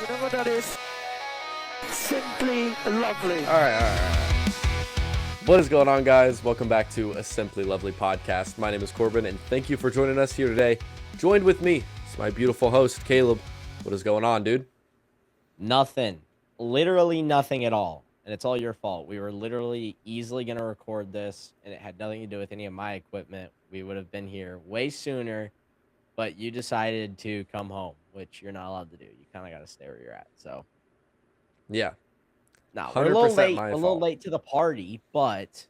You know what that is? Simply lovely. All right. What is going on, guys? Welcome back to a Simply Lovely podcast. My name is Corbin, and thank you for joining us here today. Joined with me is my beautiful host, Caleb. What is going on, dude? Nothing. Literally nothing at all. And it's all your fault. We were literally easily going to record this, and it had nothing to do with any of my equipment. We would have been here way sooner, but you decided to come home, which you're not allowed to do. You kind of got to stay where you're at. So, Yeah. no, we're a little late. my We're a little fault. late to the party, but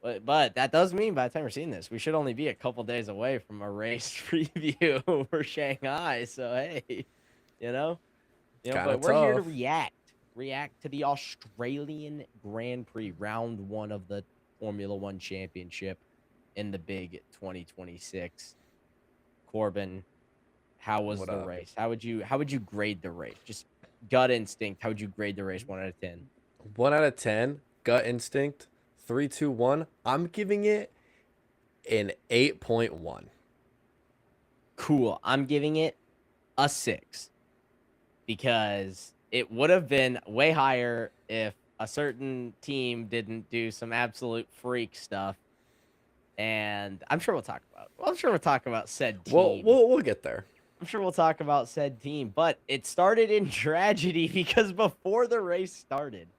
that does mean by the time we're seeing this, we should only be a couple days away from a race preview for Shanghai. So hey, but we're here to react to the Australian Grand Prix, round 1 of the Formula One Championship in the big 2026. Corbin, how was the race? How would you grade the race? Just gut instinct. How would you grade the race 1 out of 10? 1 out of 10, gut instinct, 3, 2, 1. I'm giving it an 8.1. Cool. I'm giving it a 6 because it would have been way higher if a certain team didn't do some absolute freak stuff. And I'm sure we'll talk about said team. We'll get there. I'm sure we'll talk about said team, but it started in tragedy because before the race started,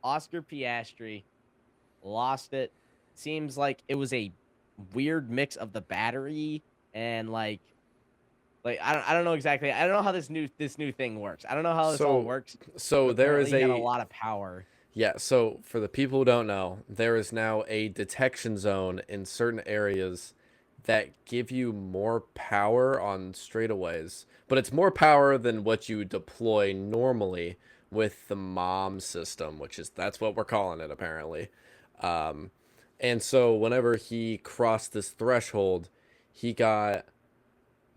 Oscar Piastri lost it. Seems like it was a weird mix of the battery and like I don't know exactly. I don't know how this new thing works. I don't know how this all works. So there is a lot of power. Yeah, so for the people who don't know, there is now a detection zone in certain areas that give you more power on straightaways, but it's more power than what you deploy normally with the mom system, that's what we're calling it apparently. And so whenever he crossed this threshold, he got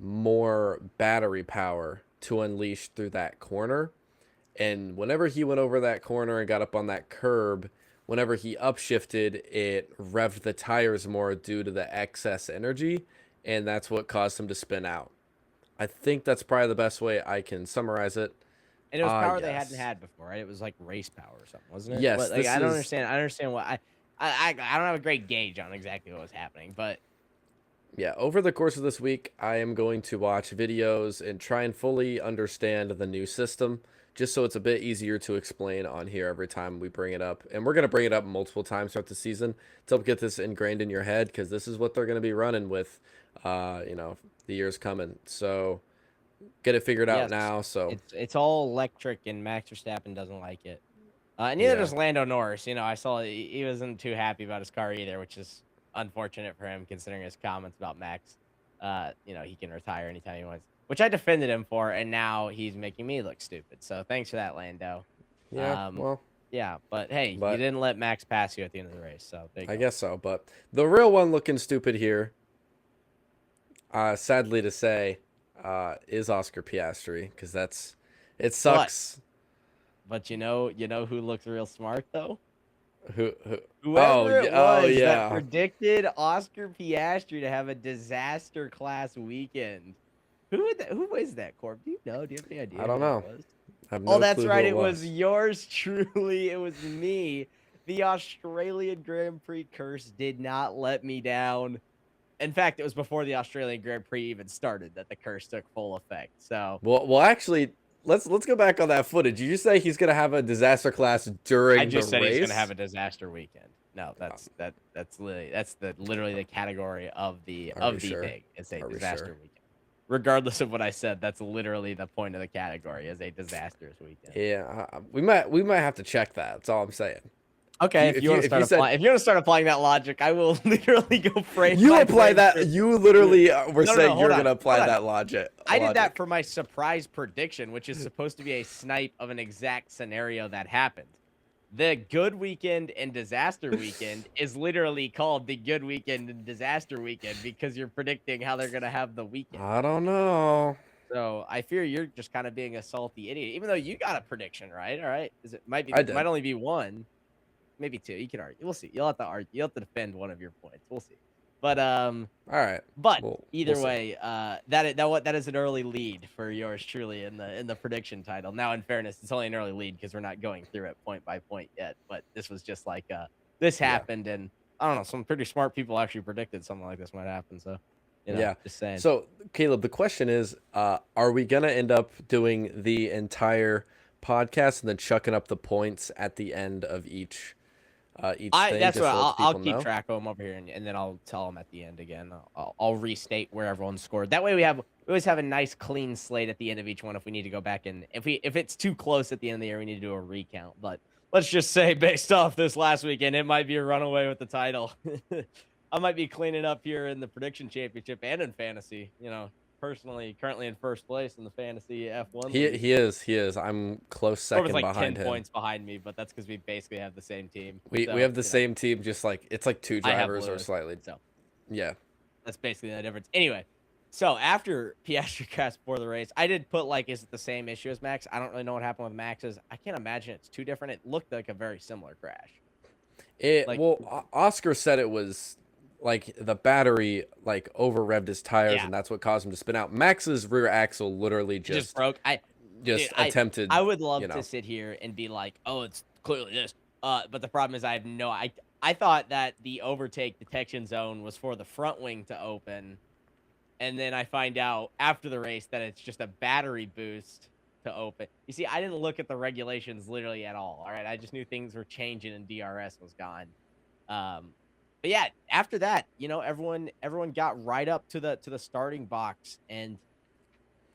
more battery power to unleash through that corner. And whenever he went over that corner and got up on that curb, whenever he upshifted, it revved the tires more due to the excess energy, and that's what caused him to spin out. I think that's probably the best way I can summarize it. And it was power they hadn't had before, right? It was like race power or something, wasn't it? Yes. But, I don't understand. I understand what I don't have a great gauge on exactly what was happening, but yeah, over the course of this week, I am going to watch videos and try and fully understand the new system, just so it's a bit easier to explain on here every time we bring it up. And we're going to bring it up multiple times throughout the season to help get this ingrained in your head, because this is what they're going to be running with, the years coming. So get it figured out now. So it's all electric, and Max Verstappen doesn't like it. Neither does Lando Norris. I saw he wasn't too happy about his car either, which is unfortunate for him considering his comments about Max. He can retire anytime he wants, which I defended him for, and now he's making me look stupid. So thanks for that, Lando. Yeah, but hey, you didn't let Max pass you at the end of the race, so there you go. I guess so. But the real one looking stupid here, sadly to say, is Oscar Piastri, because it sucks. But you know who looks real smart though? Whoever it was that predicted Oscar Piastri to have a disaster class weekend. Who is that, Corb? Do you know? Do you have any idea? I don't know. That's right. It was yours truly. It was me. The Australian Grand Prix curse did not let me down. In fact, it was before the Australian Grand Prix even started that the curse took full effect. So well, actually, let's go back on that footage. Did you say he's gonna have a disaster class during the race? I just said he's gonna have a disaster weekend. No, that's literally the category of the thing. It's a disaster weekend. Regardless of what I said, that's literally the point of the category, is a disastrous weekend. Yeah, we might have to check that. That's all I'm saying. Okay, if you want to start applying that logic, I will literally go frame. You apply that. You literally were saying you're gonna apply that logic. I did that for my surprise prediction, which is supposed to be a snipe of an exact scenario that happened. The good weekend and disaster weekend is literally called the good weekend and disaster weekend because you're predicting how they're gonna have the weekend. I don't know. So I fear you're just kind of being a salty idiot, even though you got a prediction right. All right, might only be one. Maybe 2. You can argue. We'll see. You'll have to argue. You'll have to defend one of your points. We'll see. But All right. but Well, either we'll see. way, that is an early lead for yours truly in the prediction title. Now, in fairness, it's only an early lead because we're not going through it point by point yet. But this was just like this Yeah. happened, and I don't know, some pretty smart people actually predicted something like this might happen. So, Yeah. just saying. So, Caleb, the question is, are we gonna end up doing the entire podcast and then chucking up the points at the end of each thing? That's just what to let the I'll people keep know? track of them over here, and then I'll tell them at the end again. I'll restate where everyone scored. That way we always have a nice clean slate at the end of each one. If we need to go back and if it's too close at the end of the year, we need to do a recount. But let's just say, based off this last weekend, it might be a runaway with the title. I might be cleaning up here in the prediction championship and in fantasy. Personally, currently in first place in the fantasy F1 league. He is. I'm close Corbin's second like behind 10 him. points behind me, but that's because we basically have the same team. We So, have the same team, just like it's like two I have drivers or Lewis, slightly. So Yeah. that's basically the difference. Anyway, so after Piastri crashed for the race, I did put like, is it the same issue as Max? I don't really know what happened with Max's. I can't imagine it's too different. It looked like a very similar crash. Oscar said it was like the battery like over revved his tires, Yeah. and that's what caused him to spin out. Max's rear axle literally It just broke. attempted. I would love you know. to sit here and be like, oh, it's clearly this. But the problem is I thought that the overtake detection zone was for the front wing to open. And then I find out after the race that it's just a battery boost to open. You see, I didn't look at the regulations literally at all. All right. I just knew things were changing and DRS was gone. But yeah, after that, everyone got right up to the starting box, and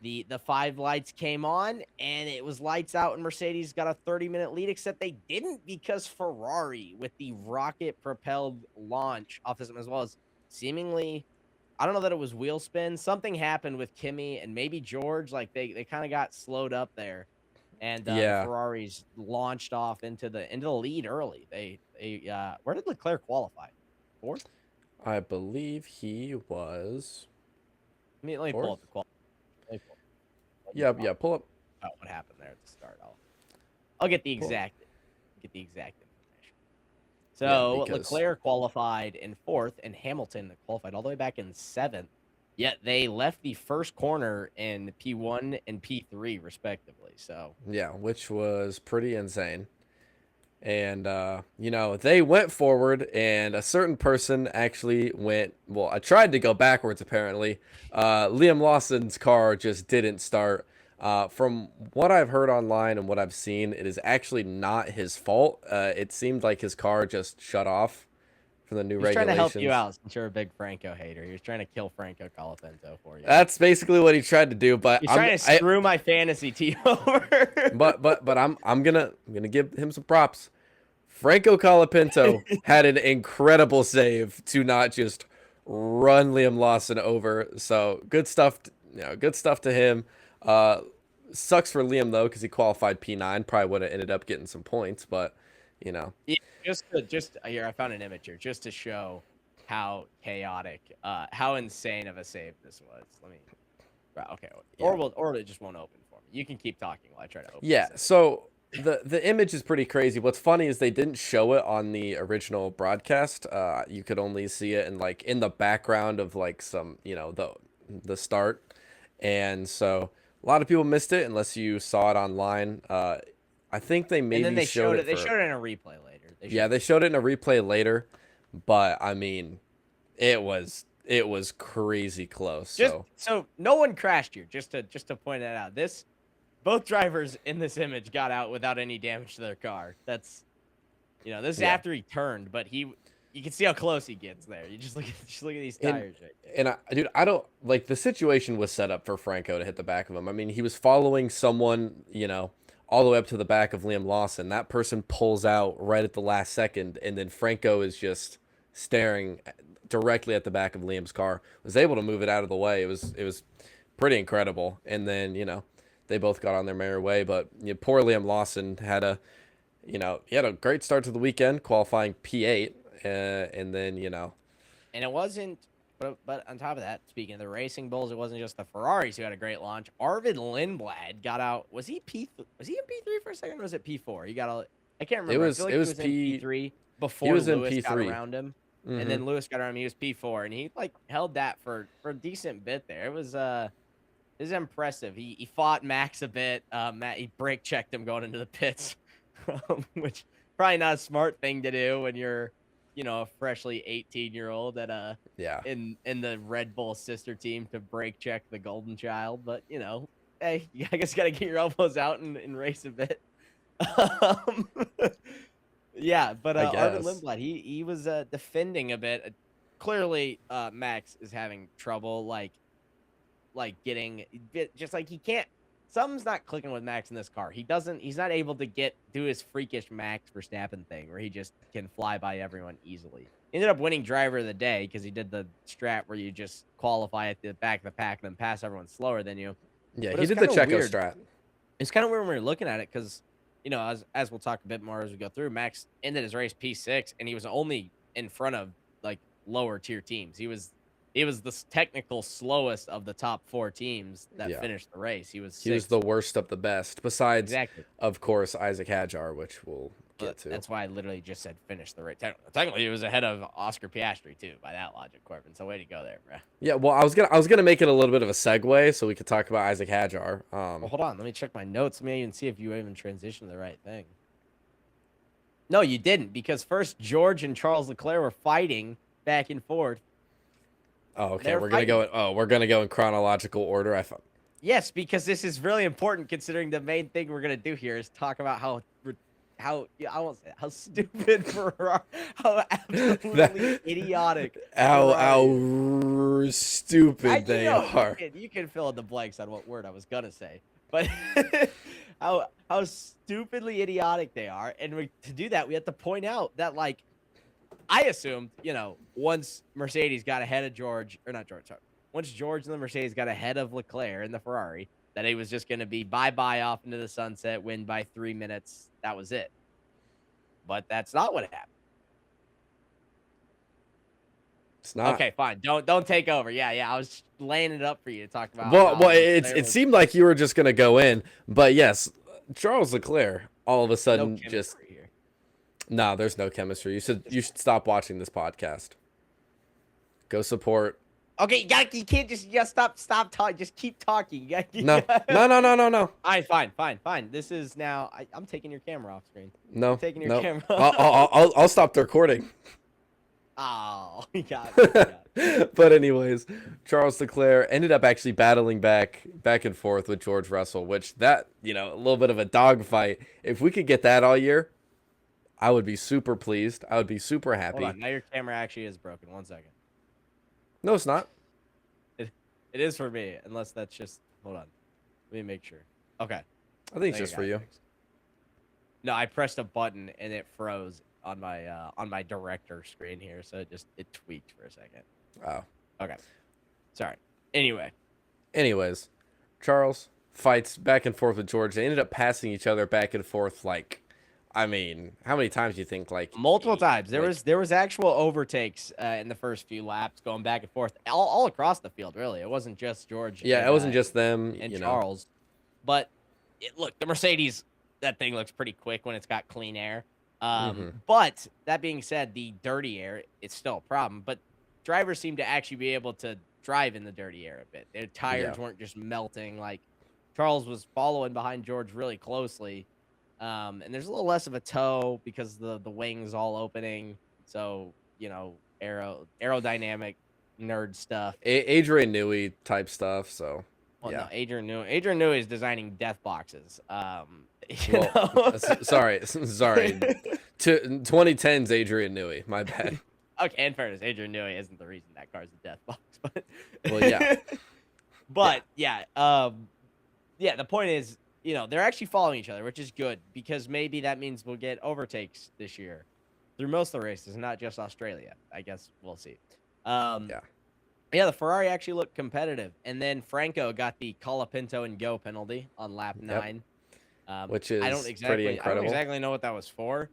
the 5 lights came on, and it was lights out, and Mercedes got a 30-minute lead, except they didn't because Ferrari, with the rocket-propelled launch off this, as well as seemingly, I don't know that it was wheel spin. Something happened with Kimi and maybe George. Like they kind of got slowed up there, and the Ferraris launched off into the lead early. Where did Leclerc qualify? 4th? I believe he was. Let me pull up the qualify. Yeah, pull up. What happened there at the start? I'll get the exact information. So Leclerc qualified in 4th, and Hamilton qualified all the way back in 7th. Yet they left the first corner in P1 and P3 respectively. So yeah, which was pretty insane. And they went forward, and a certain person actually went. Well, I tried to go backwards. Apparently, Liam Lawson's car just didn't start. From what I've heard online and what I've seen, it is actually not his fault. It seemed like his car just shut off from the new regulations. He's trying to help you out since you're a big Franco hater. He was trying to kill Franco Colapinto for you. That's basically what he tried to do. But he's trying to screw my fantasy team over. but I'm gonna give him some props. Franco Colapinto had an incredible save to not just run Liam Lawson over. So good stuff. Good stuff to him. Sucks for Liam though, because he qualified P9. Probably would have ended up getting some points, but Yeah, just here, I found an image here just to show how chaotic, how insane of a save this was. Okay, or it just won't open for me. You can keep talking while I try to open. Yeah, so the image is pretty crazy. What's funny is they didn't show it on the original broadcast. You could only see it in the background of like some the start, and so a lot of people missed it unless you saw it online. I think they maybe and then showed it. They showed it in a replay later. They showed it in a replay later, but I mean, it was crazy close. So no one crashed here. Just to point that out. Both drivers in this image got out without any damage to their car. That's this is after he turned, but you can see how close he gets there. You just look at these tires right there. And I don't like the situation was set up for Franco to hit the back of him. I mean, he was following someone, all the way up to the back of Liam Lawson. That person pulls out right at the last second, and then Franco is just staring directly at the back of Liam's car. Was able to move it out of the way. It was pretty incredible. And then they both got on their merry way. But poor Liam Lawson had he had a great start to the weekend, qualifying P8, and then And it wasn't. But on top of that, speaking of the Racing Bulls, it wasn't just the Ferraris who had a great launch. Arvid Lindblad got out. Was he in P3 for a second, or was it P4? I can't remember. It was in P3 before he was Lewis in P3 got around him. And then Lewis got around him. He was P4, and he like held that for a decent bit there. It was impressive. He fought Max a bit. He brake checked him going into the pits, which probably not a smart thing to do when you're, a freshly 18-year-old at in the Red Bull sister team to brake check the golden child. But hey, I guess you gotta get your elbows out and race a bit. Yeah, but Arvid Lindblad, he was defending a bit. Clearly, Max is having trouble, like getting just like he can't. Something's not clicking with Max in this car. He's not able to do his freakish Max Verstappen thing where he just can fly by everyone easily. He ended up winning driver of the day because he did the strat where you just qualify at the back of the pack and then pass everyone slower than you. Yeah, he did the Checo strat. It's kind of weird when we're looking at it because, as we'll talk a bit more as we go through, Max ended his race P6 and he was only in front of like lower tier teams. He was the technical slowest of the top 4 teams that finished the race. He was the worst of the best, besides, of course, Isaac Hadjar, which we'll get to. That's why I literally just said finish the race. Technically, he was ahead of Oscar Piastri, too, by that logic, Corbin. So way to go there, bro. Yeah, well, I was gonna make it a little bit of a segue so we could talk about Isaac Hadjar. Well, hold on. Let me check my notes. Let me even see if you even transitioned to the right thing. No, you didn't, because first George and Charles Leclerc were fighting back and forth. Oh, okay. We're gonna go in chronological order. Yes, because this is really important considering the main thing we're gonna do here is talk about how I won't say how stupid Ferrari, how absolutely idiotic, how stupid they are. You can fill in the blanks on what word I was gonna say, but how stupidly idiotic they are, and to do that, we have to point out that I assumed, once Mercedes got ahead of once George and the Mercedes got ahead of Leclerc and the Ferrari, that it was just going to be bye-bye off into the sunset, win by 3 minutes. That was it. But that's not what happened. It's not. Okay, fine. Don't take over. Yeah. I was laying it up for you to talk about. Well, it seemed like you were just going to go in, but yes, Charles Leclerc all of a sudden just. No, there's no chemistry. You should stop watching this podcast. Go support. Okay, you can't just stop talking. Just keep talking. No. All right, fine. This is now. I'm taking your camera off screen. No, I'm taking your camera. I'll stop the recording. Oh, we got it. But anyways, Charles Leclerc ended up actually battling back and forth with George Russell, which a little bit of a dogfight. If we could get that all year, I would be super pleased. I would be super happy. Hold on. Now your camera actually is broken. 1 second. No, it's not. It is for me, unless that's just... Hold on. Let me make sure. Okay. I think it's just for you. No, I pressed a button, and it froze on my director screen here, so it tweaked for a second. Oh. Okay. Sorry. Anyways, Charles fights back and forth with George. They ended up passing each other back and forth how many times do you think? Multiple times. There was actual overtakes in the first few laps, going back and forth, all across the field. Really, it wasn't just George. Yeah, it wasn't just them and Charles. But look, the Mercedes, that thing looks pretty quick when it's got clean air. But that being said, the dirty air, it's still a problem. But drivers seem to actually be able to drive in the dirty air a bit. Their tires weren't just melting. Charles was following behind George really closely. And there's a little less of a toe because the wings all opening. So, aerodynamic nerd stuff. Adrian Newey type stuff. So, no, Adrian Newey is designing death boxes. Sorry. 2010's Adrian Newey. My bad. Okay, in fairness, Adrian Newey isn't the reason that car's a death box. But well, yeah. But the point is, they're actually following each other, which is good because maybe that means we'll get overtakes this year through most of the races, not just Australia. I guess we'll see. The Ferrari actually looked competitive. And then Franco got the Colapinto and go penalty on lap 9. Which is pretty incredible. I don't exactly know what that was for.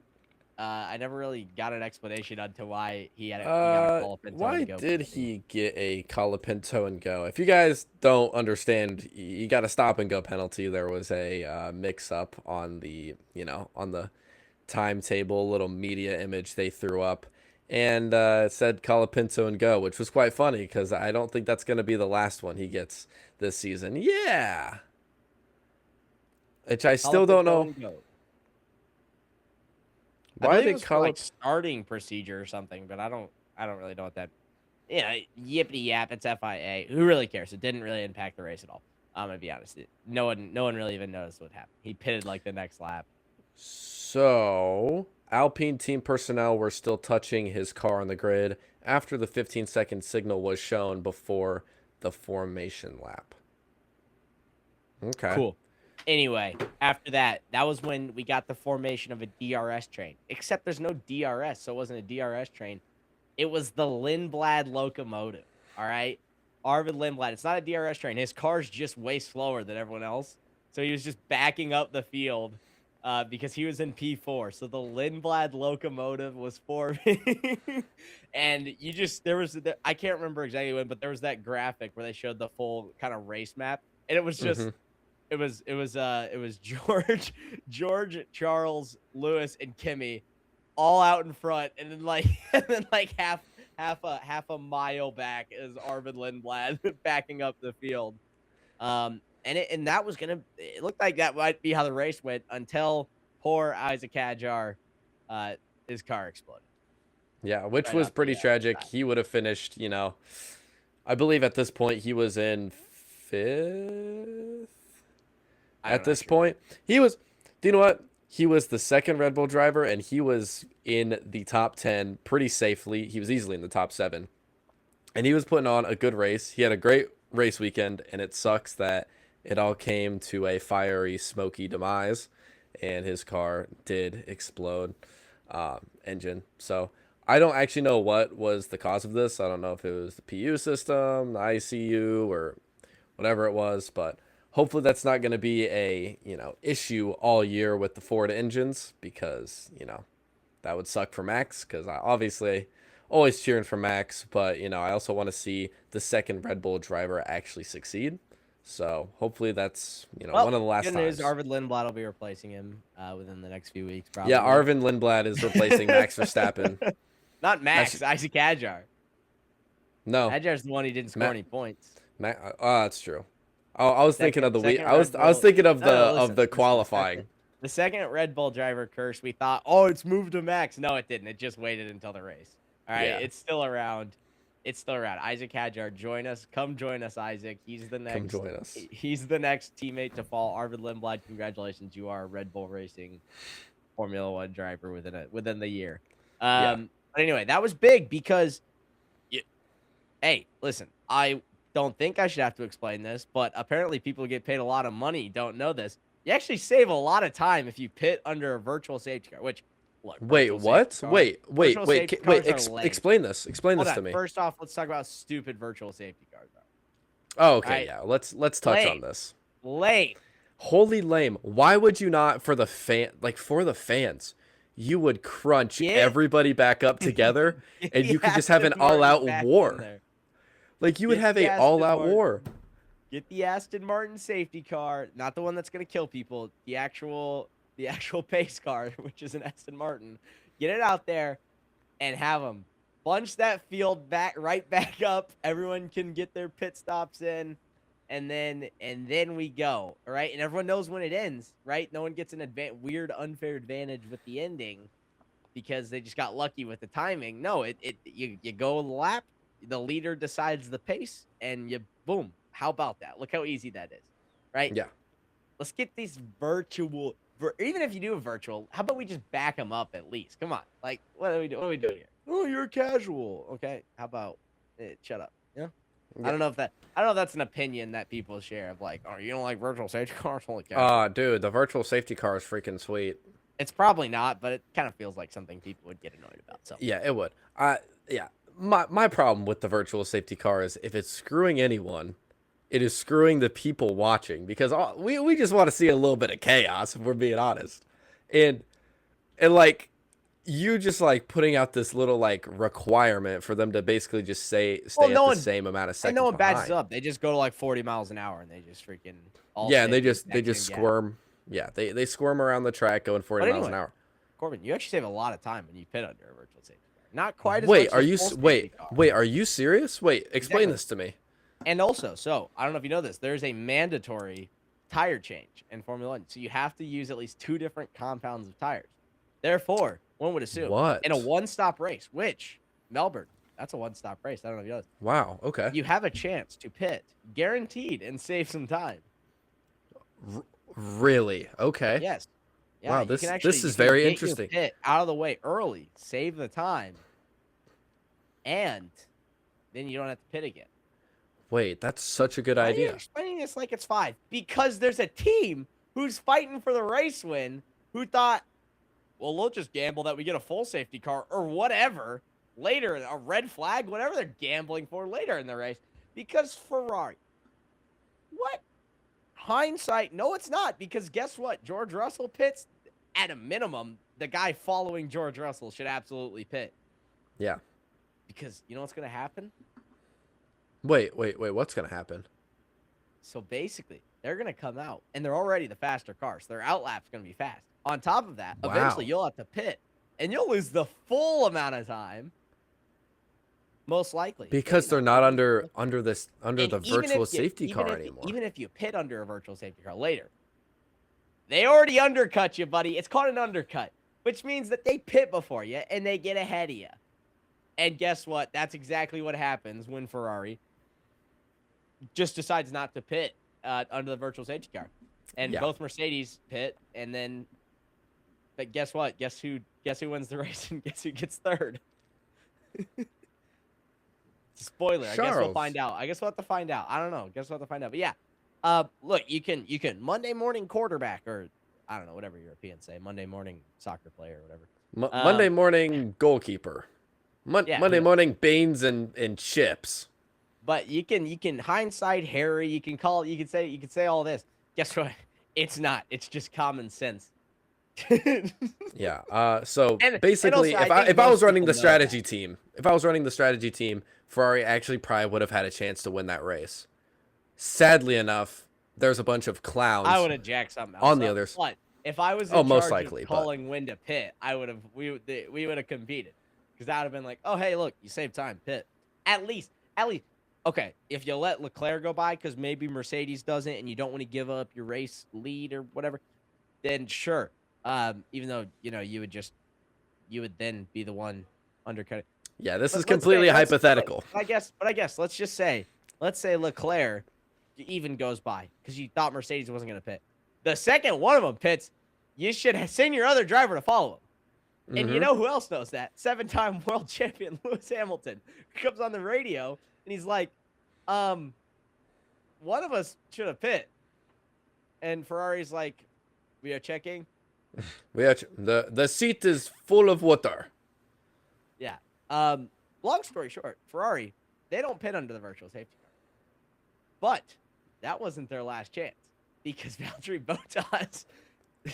I never really got an explanation onto why he got a Colapinto why and go did penalty. he get a Colapinto and go? If you guys don't understand, you got a stop and go penalty. There was a mix-up on the, on the timetable, little media image they threw up. and it said Colapinto and go, which was quite funny because I don't think that's going to be the last one he gets this season. Yeah. Which I still don't Colapinto know. and go. I Why believe it did was for, like, starting procedure or something, but I don't really know what that. Yeah, yippity yap. It's FIA. Who really cares? It didn't really impact the race at all. I'm gonna be honest. No one really even noticed what happened. He pitted like the next lap. So, Alpine team personnel were still touching his car on the grid after the 15-second signal was shown before the formation lap. Okay. Cool. Anyway, after that was when we got the formation of a DRS train. Except there's no DRS, so it wasn't a DRS train. It was the Lindblad locomotive. All right? Arvid Lindblad. It's not a DRS train. His car's just way slower than everyone else. So he was just backing up the field because he was in P4. So the Lindblad locomotive was forming. And I can't remember exactly when, but there was that graphic where they showed the full kind of race map. And it was just, it was George, Charles, Lewis, and Kimmy all out in front. And then like half a mile back is Arvid Lindblad backing up the field. And that was it looked like that might be how the race went until poor Isaac Hadjar, his car exploded. Yeah, which was pretty tragic. He would have finished, I believe at this point he was in 5th. At this point, do you know what? He was the second Red Bull driver, and he was in the top 10 pretty safely. He was easily in the top 7. And he was putting on a good race. He had a great race weekend, and it sucks that it all came to a fiery, smoky demise, and his car did explode engine. So I don't actually know what was the cause of this. I don't know if it was the PU system, the ICU, or whatever it was, but hopefully that's not going to be a, issue all year with the Ford engines because, that would suck for Max because I obviously always cheering for Max, but, I also want to see the second Red Bull driver actually succeed. So hopefully that's, one of the last times. Good news, Arvid Lindblad will be replacing him within the next few weeks, probably. Yeah, Arvid Lindblad is replacing Max Verstappen. Not Max, Isaac Hadjar. No. Hadjar's the one who didn't score any points. That's true. Oh, I was thinking of the week. I was thinking of the qualifying. The second Red Bull driver curse, we thought, it's moved to Max. No, it didn't. It just waited until the race. All right, It's still around. Isaac Hadjar, join us. Come join us, Isaac. He's the next. Come join us. He's the next teammate to fall. Arvid Lindblad, congratulations. You are a Red Bull Racing Formula One driver within the year. But anyway, that was big because, hey, listen, I don't think I should have to explain this, but apparently people who get paid a lot of money don't know this. You actually save a lot of time if you pit under a virtual safety car, which, look. Wait, what? Wait. Explain this. Explain this to me. First off, let's talk about stupid virtual safety cars. Oh, okay, right. Yeah. Let's touch on this. Lame. Holy lame. Why would you not, for the fans, you would crunch everybody back up together and you could just have an all-out war. Like, you would have an all-out war. Get the Aston Martin safety car, not the one that's going to kill people, the actual pace car, which is an Aston Martin. Get it out there and have them bunch that field right back up. Everyone can get their pit stops in, and then we go. All right, and everyone knows when it ends, right? No one gets an weird, unfair advantage with the ending because they just got lucky with the timing. No, you go the lap. The leader decides the pace, and boom. How about that? Look how easy that is, right? Yeah. Let's get these virtual. Even if you do a virtual, how about we just back them up at least? Come on, like what are we doing? What are we doing here? Oh, you're casual. Okay, how about shut up? Yeah. I don't know if that's an opinion that people share of like, oh, you don't like virtual safety cars? Holy cow. Dude, the virtual safety car is freaking sweet. It's probably not, but it kind of feels like something people would get annoyed about. So yeah, it would. Yeah. My problem with the virtual safety car is if it's screwing anyone, it is screwing the people watching because we just want to see a little bit of chaos if we're being honest. And like you just like putting out this little like requirement for them to basically just stay at the same amount of seconds. And no one badges up. They just go to like 40 miles an hour and they just freaking and they just squirm. Yeah, they squirm around the track going 40 miles an hour. Corbin, you actually save a lot of time when you pit under a virtual safety car. Not quite as Wait, much are as you full s- safety wait, car. wait, are you serious? Wait, explain Exactly. this to me. And also, so I don't know if you know this, there's a mandatory tire change in Formula One. So you have to use at least 2 different compounds of tires. Therefore, one would assume What? in a one-stop race, which Melbourne, that's a one-stop race. I don't know if you know this. Wow, okay. You have a chance to pit, guaranteed, and save some time. Really? Okay. Yes. Yeah, Wow, you this can this actually- is you can very get your interesting. pit out of the way early, save the time, and then you don't have to pit again. Wait, that's such a good Why are you idea. explaining this like it's 5? Because there's a team who's fighting for the race win who thought, well, we'll just gamble that we get a full safety car or whatever later, a red flag, whatever they're gambling for later in the race. Because Ferrari. What? Hindsight? No, it's not. Because guess what? George Russell pits. At a minimum, the guy following George Russell should absolutely pit. Yeah. Because you know what's going to happen? Wait, what's gonna happen? So basically, they're going to come out, and they're already the faster cars. Their outlap's going to be fast. On top of that, eventually Wow. you'll have to pit, and you'll lose the full amount of time. Most likely. Because they're not under the And virtual even if you- safety even car if you- anymore. Even if you pit under a virtual safety car later, they already undercut you, buddy. It's called an undercut, which means that they pit before you and they get ahead of you. And guess what? That's exactly what happens when Ferrari just decides not to pit under the virtual safety car. And Yeah. both Mercedes pit, and then, but guess what? Guess who wins the race and guess who gets third? Spoiler. I guess we'll Charles. find out. I guess we'll have to find out. I don't know. Guess we'll have to find out. But yeah, look, you can Monday morning quarterback, or I don't know, whatever Europeans say, Monday morning soccer player or whatever. Monday morning goalkeeper. Yeah, Monday morning beans and chips. But you can hindsight Harry. You can say all this. Guess what? It's not. It's just common sense. Yeah. So And basically, also, I think if I was most running people the know strategy team, Ferrari actually probably would have had a chance to win that race. Sadly enough, there's a bunch of clowns. I would have jacked something else on the up. others. But if I was Oh, in most charge likely, of but- calling when to pit, we would have competed, because that would have been like, oh hey, look, you saved time, pit. At least. Okay, if you let Leclerc go by because maybe Mercedes doesn't, and you don't want to give up your race lead or whatever, then sure. Even though you would then be the one undercutting. Yeah, this But is let's say- completely let's- hypothetical. But I guess let's say Leclerc even goes by because you thought Mercedes wasn't going to pit. The second one of them pits, you should send your other driver to follow him. And you Mhm. know who else knows that? 7-time world champion Lewis Hamilton comes on the radio and he's like, one of us should have pit. And Ferrari's like, we are checking. The seat is full of water. Yeah. Long story short, Ferrari, they don't pit under the virtual safety car. But that wasn't their last chance because Valtteri Bottas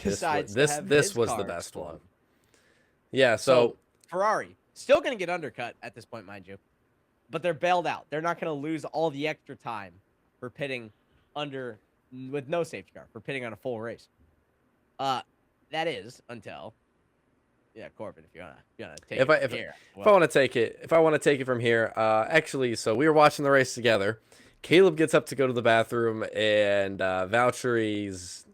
decides to have this his was the car best explode. one. Yeah, so Ferrari still going to get undercut at this point, mind you, but they're bailed out. They're not going to lose all the extra time for pitting with no safety car, for pitting on a full race. That is until, Corbin, if you wanna take if it I from if, here. if I want to take it from here, actually, so we were watching the race together. Caleb gets up to go to the bathroom, and Valtteri's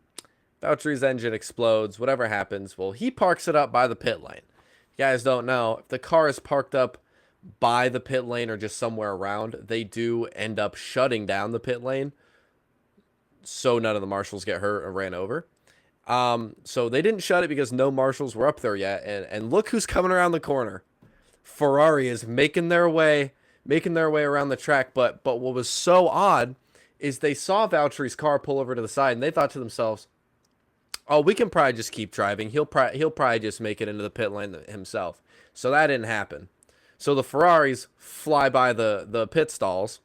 engine explodes. Whatever happens, well, he parks it up by the pit lane. You guys don't know, if the car is parked up by the pit lane or just somewhere around, they do end up shutting down the pit lane, so none of the marshals get hurt or ran over. So they didn't shut it because no marshals were up there yet. And look who's coming around the corner. Ferrari is making their way around the track. But what was so odd is they saw Valtteri's car pull over to the side and they thought to themselves, oh, we can probably just keep driving. He'll probably just make it into the pit lane himself. So that didn't happen. So the Ferraris fly by the pit stalls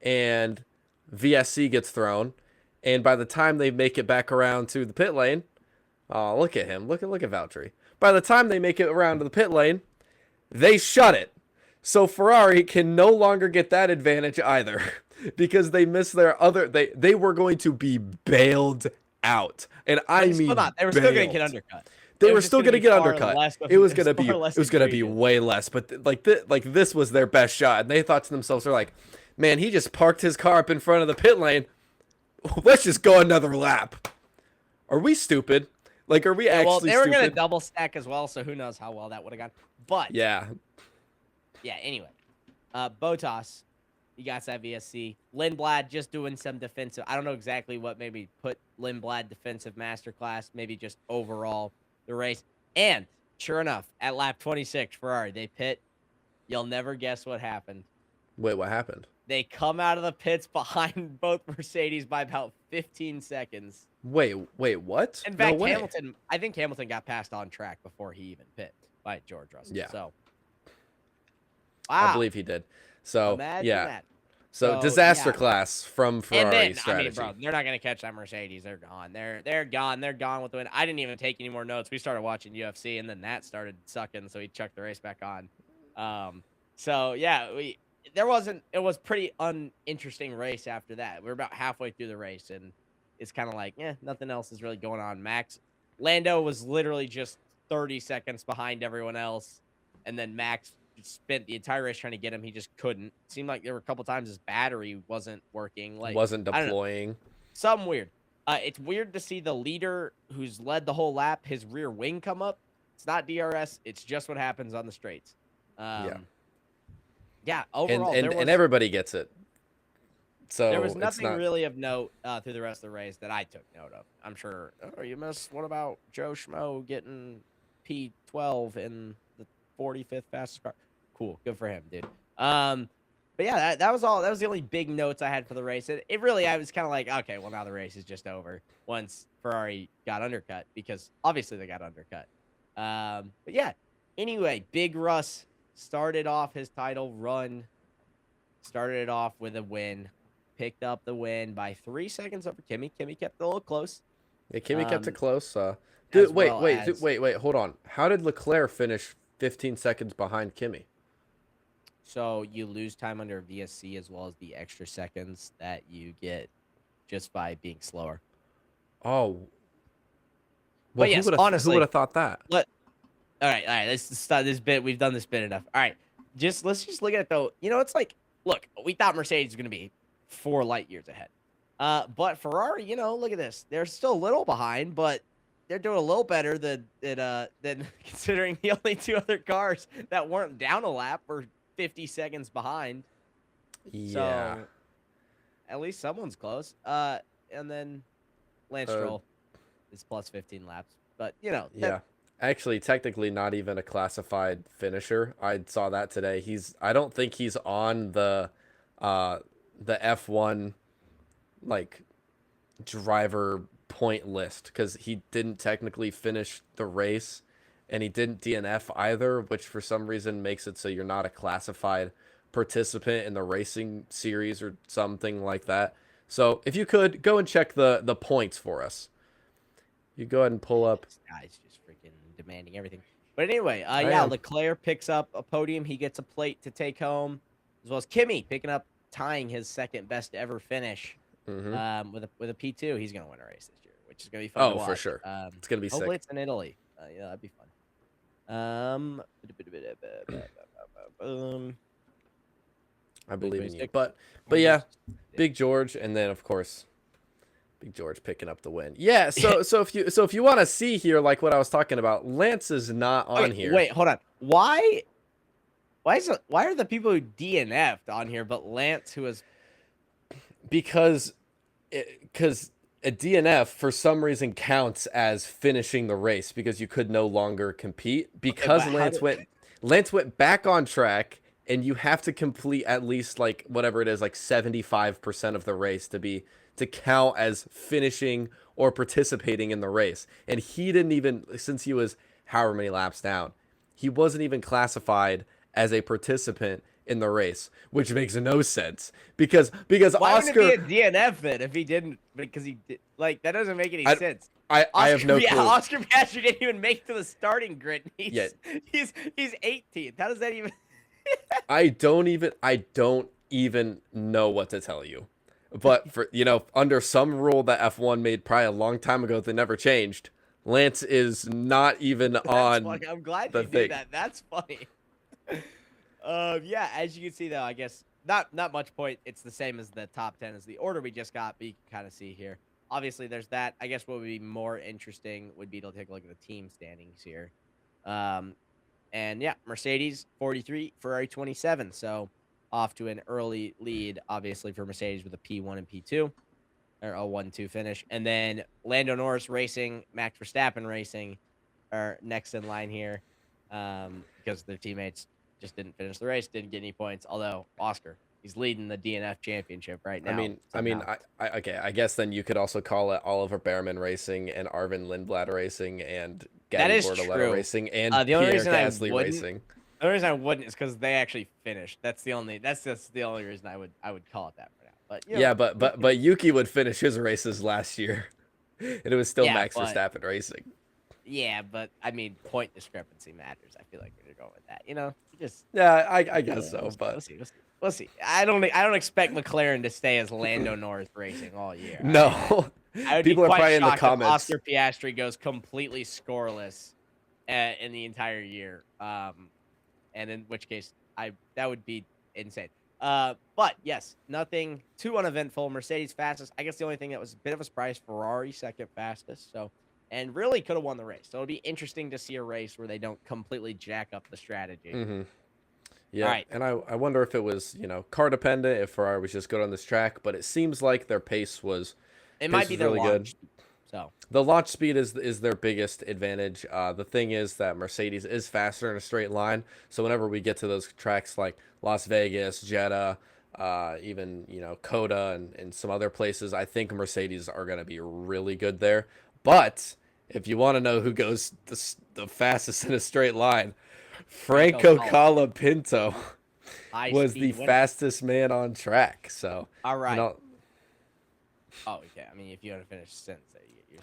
and VSC gets thrown. And by the time they make it back around to the pit lane, oh, look at him. Look at Valtteri. By the time they make it around to the pit lane, they shut it. So Ferrari can no longer get that advantage either because they missed their other. They were going to be bailed out. And I mean, They were still going to get undercut. they It were was just still gonna going to be get far undercut. less of- It was it going to was be far less egregious. way less, but this was their best shot. And they thought to themselves, they're like, "Man, he just parked his car up in front of the pit lane. Let's just go another lap." Are we stupid? Like, are we Yeah, well, actually they were stupid? gonna double stack as well, so who knows how well that would have gone. But Yeah. Anyway, Botas, you got that VSC. Lindblad just doing some defensive. I don't know exactly what maybe put Lindblad defensive masterclass. Maybe just overall the race. And sure enough, at lap 26, Ferrari they pit. You'll never guess what happened. Wait, what happened? They come out of the pits behind both Mercedes by about 15 seconds. Wait, what? In fact, No way. I think Hamilton got passed on track before he even pit by George Russell. Yeah. So, wow. I believe he did. So, Imagine yeah. that. So, So, disaster yeah. class from Ferrari And then, strategy. I mean, bro, they're not gonna catch that Mercedes. They're gone. They're gone. They're gone with the win. I didn't even take any more notes. We started watching UFC, and then that started sucking, so he chucked the race back on. So yeah, it was pretty uninteresting race after that. We're about halfway through the race, and it's kind of like, nothing else is really going on. Lando was literally just 30 seconds behind everyone else, and then Max spent the entire race trying to get him. He just couldn't. It seemed like there were a couple times his battery wasn't working. Like, Wasn't I don't know. deploying. Something weird. It's weird to see the leader who's led the whole lap, his rear wing come up. It's not DRS. It's just what happens on the straights. Yeah. Overall, And everybody gets it. So there was it's nothing not... really of note through the rest of the race that I took note of. I'm sure. Oh, you missed. What about Joe Schmo getting P12 in the 45th fastest car? Cool. Good for him, dude. But yeah, that was all. That was the only big notes I had for the race. It really, I was kind of like, okay, well, now the race is just over once Ferrari got undercut, because obviously they got undercut. But yeah, anyway, Big Russ started off his title run, started it off with a win, picked up the win by 3 seconds over Kimi. Kimi kept it a little close. Yeah, Kimi kept it close. as Wait, well wait, as- wait, hold on. How did Leclerc finish 15 seconds behind Kimi? So you lose time under VSC as well as the extra seconds that you get just by being slower. Oh. But yes, who honestly- would have thought that? All right. Let's start this bit. We've done this bit enough. All right. Let's just look at it though. It's like, look, we thought Mercedes was going to be 4 light years ahead. But Ferrari, look at this. They're still a little behind, but they're doing a little better than considering the only 2 other cars that weren't down a lap were 50 seconds behind. Yeah. So at least someone's close. And then Lance Stroll is plus 15 laps. But Yeah. Actually, technically not even a classified finisher. I saw that today. I don't think he's on the F1 like driver point list, because he didn't technically finish the race and he didn't DNF either, which for some reason makes it so you're not a classified participant in the racing series or something like that. So if you could go and check the points for us. You go ahead and pull up. This guy's just freaking demanding everything. But anyway, am. Leclerc picks up a podium. He gets a plate to take home, as well as Kimi tying his second best ever finish with a P2. He's gonna win a race this year, which is gonna be fun. Oh, to watch. for sure. It's gonna be Hopefully sick. it's in Italy. Yeah, that'd be fun. I believe in you. 26. But yeah, Big George, and then of course Big George picking up the win. Yeah, so if you want to see here, like what I was talking about, Lance is not on here. Wait, hold on. Why are the people who DNF'd on here, but Lance, who was Because a DNF for some reason counts as finishing the race, because you could no longer compete, because Lance went back on track, and you have to complete at least like whatever it is, like 75% of the race to count as finishing or participating in the race. And he didn't even, since he was however many laps down, he wasn't even classified as a participant in the race, which makes no sense, because why Oscar, wouldn't it be a DNF then if he didn't? Because he did, that doesn't make any sense. I have no clue. Oscar Piastri didn't even make it to the starting grid. He's Yeah. he's 18th. How does that even? I don't even know what to tell you. But for under some rule that F1 made probably a long time ago that never changed, Lance is not even That's on funny. I'm glad the you thing. did that. That's funny. Yeah, as you can see, though, I guess not much point. It's the same as the top 10 as the order we just got, but you can kind of see here. Obviously, there's that. I guess what would be more interesting would be to take a look at the team standings here. And yeah, Mercedes 43, Ferrari 27. So off to an early lead, obviously, for Mercedes with a P1 and P2, or a 1-2 finish. And then Lando Norris Racing, Max Verstappen Racing are next in line here, because their teammates just didn't finish the race, didn't get any points. Although Oscar, he's leading the DNF championship right now. Okay. I guess then you could also call it Oliver Behrman Racing and Arvin Lindblad Racing and That Gabby is Bortoletto true. Racing and The only Pierre reason I Gasly wouldn't- Racing. The only reason I wouldn't is because they actually finished. That's just the only reason I would call it that for now. But you know, Yeah, but Yuki would finish his races last year, and it was still Yeah, Max but- Verstappen Racing. yeah, but I mean, point discrepancy matters. I feel like we're going with that. You know, just Yeah, I guess so, but we'll see. I don't expect McLaren to stay as Lando Norris Racing all year. no. I would People be are quite probably in the shocked if comments. Oscar Piastri goes completely scoreless in the entire year. And in which case, that would be insane. But yes, nothing too uneventful. Mercedes fastest. I guess the only thing that was a bit of a surprise, Ferrari second fastest. So, and really could have won the race. So it'll be interesting to see a race where they don't completely jack up the strategy. Mm-hmm. Yeah, Right. and I wonder if it was, car dependent, if Ferrari was just good on this track, but it seems like their pace was It might be their really launch. So The launch speed is their biggest advantage. The thing is that Mercedes is faster in a straight line, so whenever we get to those tracks like Las Vegas, Jeddah, even Coda and some other places, I think Mercedes are going to be really good there. But if you want to know who goes the fastest in a straight line, Franco Colapinto was the fastest man on track. So all right. Oh, yeah. I mean, if you want to finish the sentence,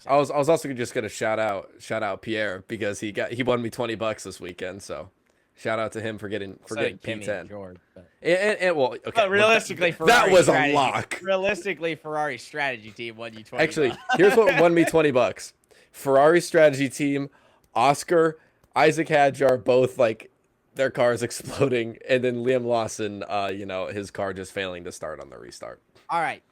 I was also just gonna shout out Pierre because he won me $20 this weekend. So shout out to him for getting P10. George, but... And well, okay. But realistically, that was strategy, a lock. Realistically, Ferrari's strategy team won you 20. Actually, here's what won me $20. Ferrari strategy team, Oscar, Isaac Hadjar, both like their cars exploding, and then Liam Lawson, his car just failing to start on the restart. All right.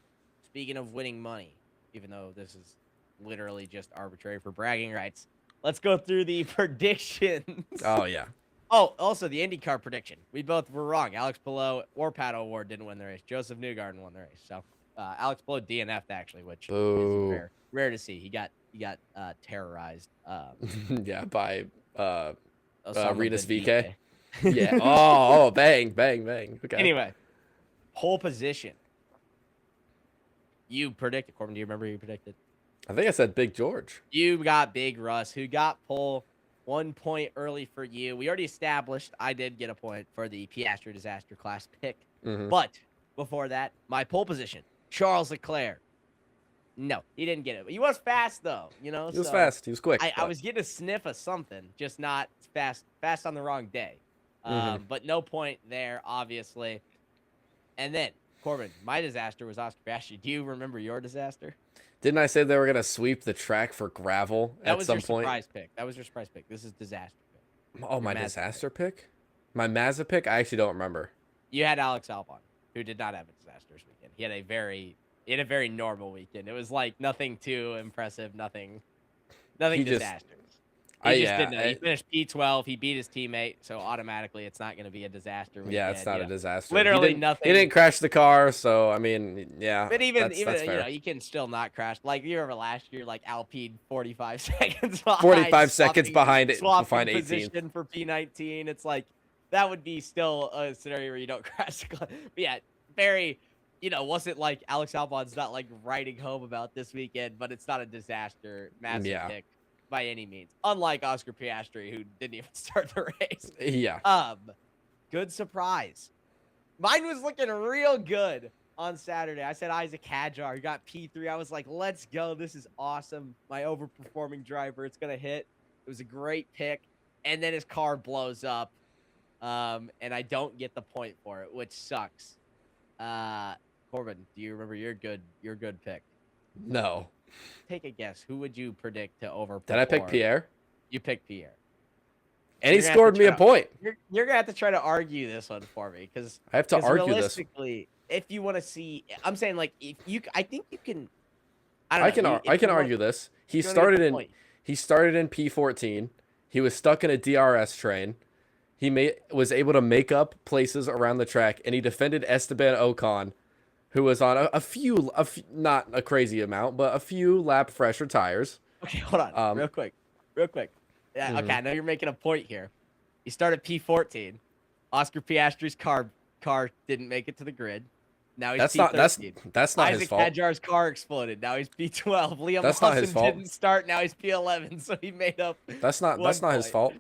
Speaking of winning money, even though this is literally just arbitrary for bragging rights, let's go through the predictions. Oh yeah. Oh, also the IndyCar prediction. We both were wrong. Alex Palou or Pato Award didn't win the race. Joseph Newgarden won the race. So Alex Palou DNF'd actually, which is rare to see. He got terrorized. Yeah, by Rinus VK. Yeah. Oh, bang, bang, bang. Okay. Anyway, pole position. You predicted, Corbin. Do you remember who you predicted? I think I said Big George. You got Big Russ, who got pole 1 point early for you. We already established I did get a point for the Piastri Disaster Class pick. Mm-hmm. But before that, my pole position, Charles Leclerc. No, he didn't get it. He was fast, though. He was fast. He was quick. I was getting a sniff of something, just not fast on the wrong day. But no point there, obviously. And then, Corbin, my disaster was Oscar Piastri. Do you remember your disaster? Didn't I say they were going to sweep the track for gravel at some point? That was your surprise pick. This is disaster pick. Oh, my disaster pick? My Mazda pick? I actually don't remember. You had Alex Albon, who did not have a disastrous weekend. He had a very normal weekend. It was like nothing too impressive, nothing disastrous. He just didn't know. He finished P12. He beat his teammate, so automatically it's not going to be a disaster weekend. Yeah, it's not a disaster. Literally nothing. He didn't crash the car, so I mean, yeah. But even that's fair. you can still not crash. Like you remember last year, like Alpine 45 seconds behind. 45 seconds behind it. Swapping Behind 18th. position for P19. It's like that would be still a scenario where you don't crash the car. But yeah, very. Wasn't like Alex Albon's not like writing home about this weekend, but it's not a disaster, massive pick by any means. Unlike Oscar Piastri, who didn't even start the race. Yeah. Good surprise. Mine was looking real good on Saturday. I said Isaac Hadjar, who got P3. I was like, let's go. This is awesome. My overperforming driver. It's going to hit. It was a great pick. And then his car blows up. And I don't get the point for it, which sucks. Corbin, do you remember your good pick? No. take a guess. Who would you predict to overperform? Did I pick Pierre? You picked Pierre. And he scored me a point. You're gonna have to try to argue this one for me because I have to argue this. Realistically, if you want to see, I'm saying like if you, I think you can. I can argue this. He started in P14. He was stuck in a DRS train. He was able to make up places around the track, and he defended Esteban Ocon, who was on a few, not a crazy amount, but a few lap fresher tires. Okay, hold on, real quick. Yeah, okay, I know you're making a point here. He started P14. Oscar Piastri's car didn't make it to the grid. Now he's P13. That's not Isaac his fault. Hadjar's car exploded. Now he's P12. Liam That's not his Lawson fault. didn't start. Now he's P11. So he made up. That's not his fault.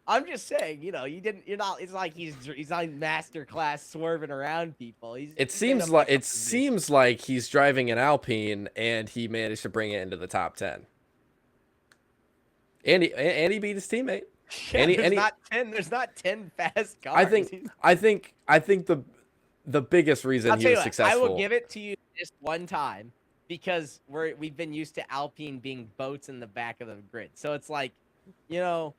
I'm just saying, you know, you're not. It's like he's not master class swerving around people. It seems like he's driving an Alpine and he managed to bring it into the top 10. And he beat his teammate. Yeah, there's not 10 fast cars. I think the biggest reason he was successful. I will give it to you just one time because we've been used to Alpine being boats in the back of the grid. So it's like, you know,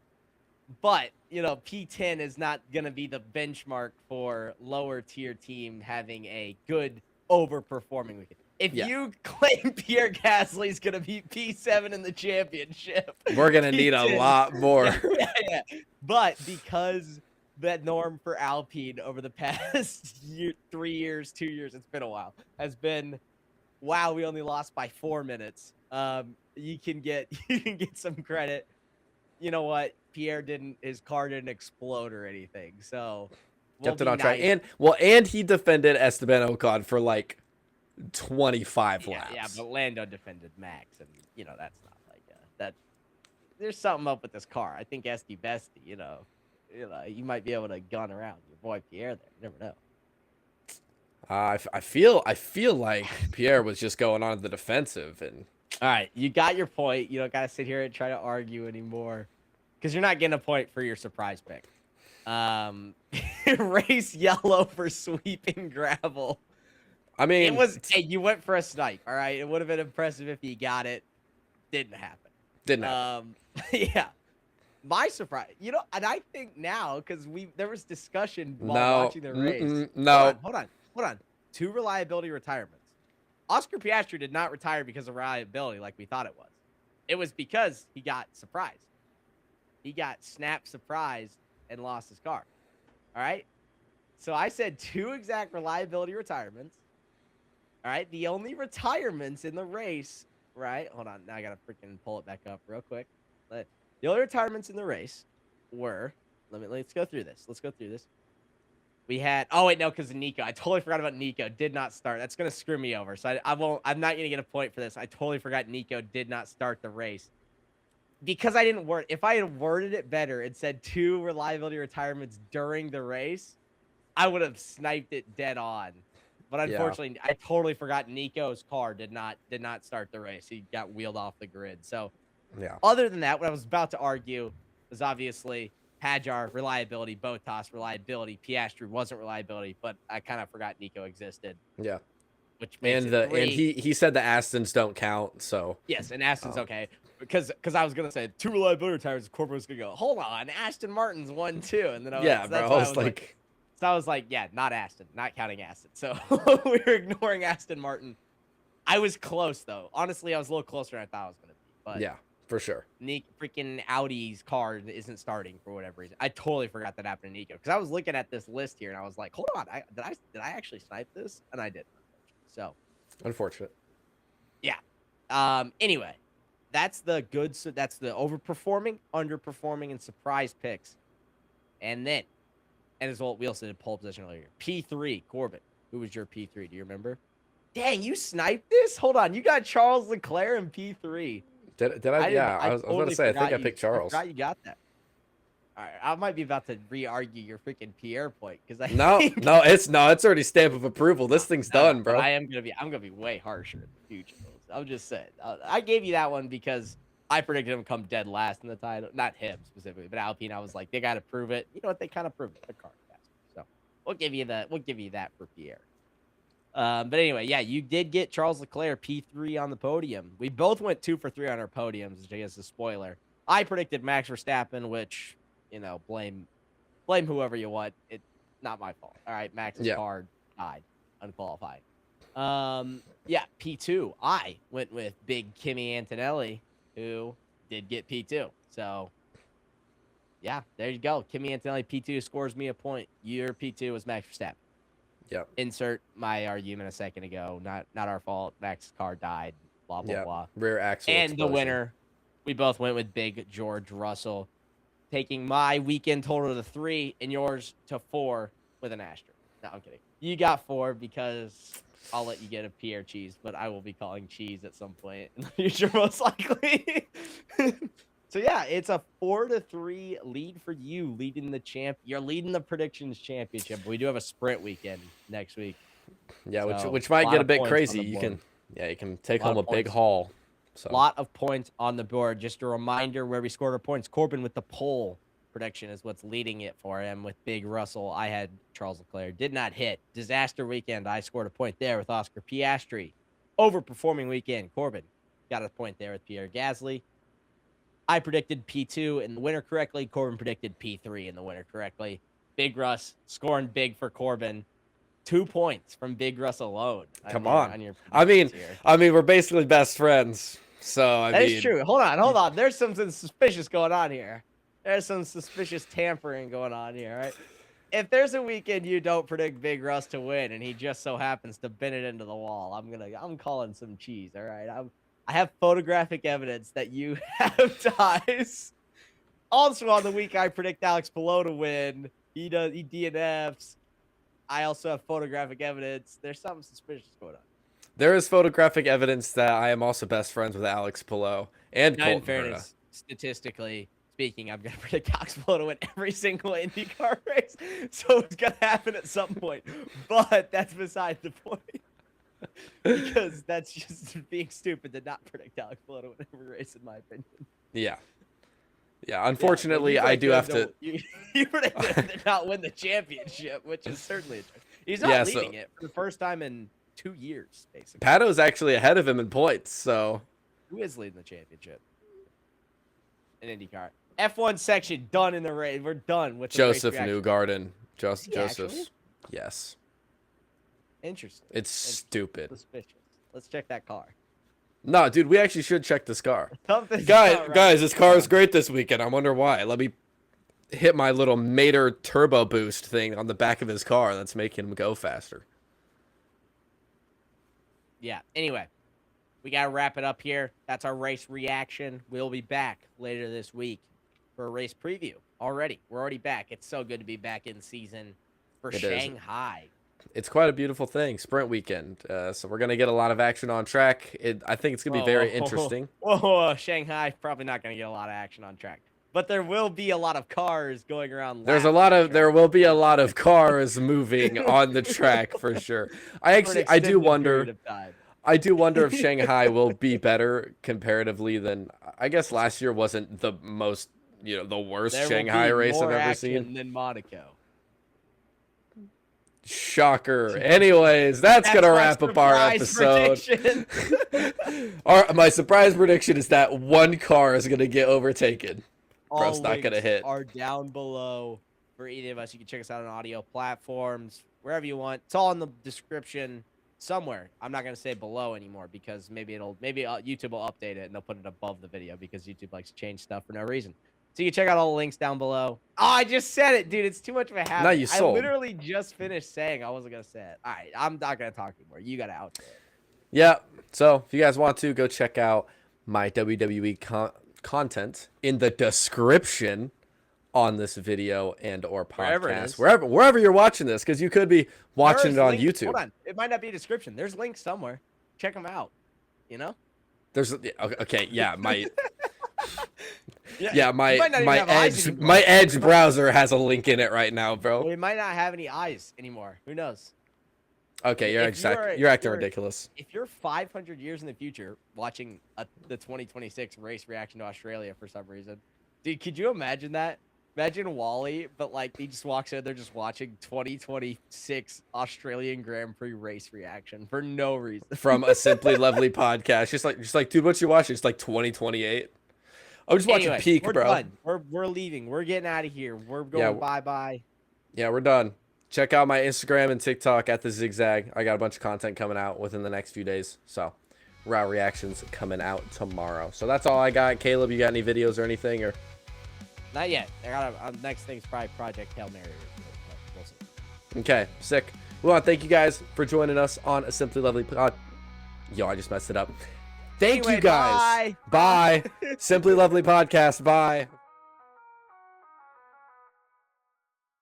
but you know, P10 is not gonna be the benchmark for lower tier team having a good overperforming weekend. If you claim Pierre Gasly's going to be P7 in the championship, we're going to need a lot more. Yeah. But because that norm for Alpine over the past 3 years, 2 years, it's been a while, has been, wow, we only lost by 4 minutes. You can get some credit. You know what? His car didn't explode or anything. So kept it on track. And he defended Esteban Ocon for like 25 laps. Yeah, but Lando defended Max, and you know that's not like that. There's something up with this car. I think Esty Bestie, you know, you might be able to gun around your boy Pierre there. You never know. I feel like Pierre was just going on the defensive, and all right, you got your point. You don't gotta sit here and try to argue anymore, because you're not getting a point for your surprise pick. Race yellow for sweeping gravel. I mean, hey, you went for a snipe, all right? It would have been impressive if you got it. Didn't happen. Yeah. My surprise, you know, and I think now, because there was discussion while watching the race. Hold on. 2 reliability retirements. Oscar Piastri did not retire because of reliability like we thought it was. It was because he got surprised. He got snapped surprised and lost his car. All right? So I said 2 exact reliability retirements. All right, the only retirements in the race, right? Hold on, now I gotta freaking pull it back up real quick. The only retirements in the race were, let's go through this. We had, oh wait, no, because of Nico. I totally forgot about Nico. Did not start. That's gonna screw me over. So I'm not gonna get a point for this. I totally forgot Nico did not start the race because I didn't word. If I had worded it better and said 2 reliability retirements during the race, I would have sniped it dead on. But unfortunately, I totally forgot Nico's car did not start the race. He got wheeled off the grid. So, other than that, what I was about to argue was obviously Hadjar, reliability, Bottas, reliability, Piastri wasn't reliability, but I kind of forgot Nico existed. Yeah. Which makes and he said the Astons don't count, so. Yes, and Aston's okay. Because I was going to say 2 reliability tires, Corbin was going to go, hold on, Aston Martin's 1 too. And then I was like... So I was like, yeah, not Aston, not counting Aston. So we were ignoring Aston Martin. I was close, though. Honestly, I was a little closer than I thought I was going to be. But yeah, for sure. Freaking Audi's car isn't starting for whatever reason. I totally forgot that happened to Nico. Because I was looking at this list here, and I was like, hold on, did I actually snipe this? And I didn't. So. Unfortunate. Yeah. Anyway, that's the overperforming, underperforming, and surprise picks. And then. And as well, we also did pole position earlier. P3, Corbin. Who was your P3? Do you remember? Dang, you sniped this? Hold on. You got Charles Leclerc in P3. Did I? I was going to say, I think I picked Charles. I forgot you got that. All right, I might be about to re-argue your freaking Pierre point. It's already stamp of approval. This thing's done, bro. I'm gonna be way harsher in the future. I'm just saying. I gave you that one because I predicted him to come dead last in the title. Not him specifically, but Alpine. I was like, they got to prove it. You know what? They kind of proved it. The car faster. So we'll give you that. We'll give you that for Pierre. But anyway, yeah, you did get Charles Leclerc P3 on the podium. We both went 2 for 3 on our podiums, which I guess is a spoiler. I predicted Max Verstappen, which, blame whoever you want. It's not my fault. All right, Max's car died, unqualified. Yeah, P2. I went with big Kimi Antonelli, who did get P2. So, yeah, there you go. Kimi Antonelli P2 scores me a point. Your P2 was Max Verstappen. Yep. Insert my argument a second ago. Not our fault. Max's car died. Blah blah blah. Rear axle. And explosion. the winner, we both went with big George Russell, taking my weekend total to 3 and yours to 4 with an asterisk. No, I'm kidding. You got 4 because I'll let you get a Pierre cheese, but I will be calling cheese at some point in the future, most likely. So yeah, it's a 4-3 lead for you, leading the champ. You're leading the predictions championship. But we do have a sprint weekend next week. Yeah, So, which might get a bit points on crazy. the You board. can take home a big points. haul. A So lot of points on the board. Just a reminder where we scored our points. Corbin with the pole prediction is what's leading it for him. With Big Russell, I had Charles Leclerc. Did not hit. Disaster weekend. I scored a point there with Oscar Piastri. Overperforming weekend. Corbin got a point there with Pierre Gasly. I predicted P2 in the winner correctly. Corbin predicted P3 in the winner correctly. Big Russ scoring big for Corbin. 2 points from Big Russ alone. Come on. your I mean, here. we're basically best friends. So That is true. Hold on. There's something suspicious going on here. There's some suspicious tampering going on here, right? If there's a weekend you don't predict Big Russ to win and he just so happens to bend it into the wall, I'm calling some cheese, all right? I have photographic evidence that you have ties. Also on the week I predict Alex Palou to win. He DNFs. I also have photographic evidence. There's something suspicious going on. There is photographic evidence that I am also best friends with Alex Palou and Now, in Colton fairness, statistically speaking, I'm going to predict Alex Palou to win every single IndyCar race. So it's going to happen at some point. But that's beside the point. Because that's just being stupid to not predict Alex Palou to win every race, in my opinion. Yeah. Yeah, unfortunately, I do have to... You predicted him to not win the championship, which is certainly interesting. He's not leading it for the first time in 2 years, basically. Pato's actually ahead of him in points, so... Who is leading the championship? In IndyCar. F1 section done in the race. We're done with the Joseph race reaction. Newgarden. Joseph. Actually? Yes. Interesting. It's stupid. Suspicious. Let's check that car. No, dude, we actually should check this car. Something's not right. Guys, this car is great this weekend. I wonder why. Let me hit my little Mater turbo boost thing on the back of his car that's making him go faster. Yeah. Anyway, we got to wrap it up here. That's our race reaction. We'll be back later this week for a race preview already. We're already back. It's so good to be back in season for Shanghai. It's quite a beautiful thing, sprint weekend. So we're going to get a lot of action on track. I think it's going to be very interesting. Shanghai, probably not going to get a lot of action on track. But there will be a lot of cars going around. There will be a lot of cars moving on the track for sure. I do wonder if Shanghai will be better comparatively than, I guess last year wasn't the most, the worst Shanghai race I've ever seen. Than Monaco. Shocker. Anyways, that's going to wrap up our episode. My surprise prediction is that one car is going to get overtaken. Bro's not going to hit. Are down below for either of us. You can check us out on audio platforms, wherever you want. It's all in the description somewhere. I'm not going to say below anymore because maybe YouTube will update it and they'll put it above the video because YouTube likes to change stuff for no reason. So you can check out all the links down below. Oh, I just said it, dude. It's too much of a habit. No, you sold. I literally just finished saying I wasn't going to say it. All right, I'm not going to talk anymore. You got to outro it. Yeah, so if you guys want to, go check out my WWE content in the description on this video and or podcast. Wherever you're watching this, because you could be watching it on YouTube. Hold on. It might not be a description. There's links somewhere. Check them out. There's okay, yeah, my Edge browser has a link in it right now, bro. We might not have any eyes anymore. Who knows? Okay, you're acting ridiculous. If you're 500 years in the future watching the 2026 race reaction to Australia for some reason, dude, could you imagine that? Imagine Wally, but like he just walks in, they're just watching 2026 Australian Grand Prix race reaction for no reason. From a Simply Lovely podcast. Just like, dude, what you watching? It's like 2028. I'm just watching Anyway, Peak, we're bro. done. We're leaving. We're getting out of here. We're going bye-bye. Yeah, we're done. Check out my Instagram and TikTok at the ZigZag. I got a bunch of content coming out within the next few days. So, route reactions coming out tomorrow. So that's all I got. Caleb, you got any videos or anything? Or Not yet. I got next thing's probably Project Hail Mary. We'll see. okay, sick. We want to thank you guys for joining us on a Simply Lovely pod. Yo, I just messed it up. Thank you guys. Bye. Bye. Simply Lovely podcast. Bye.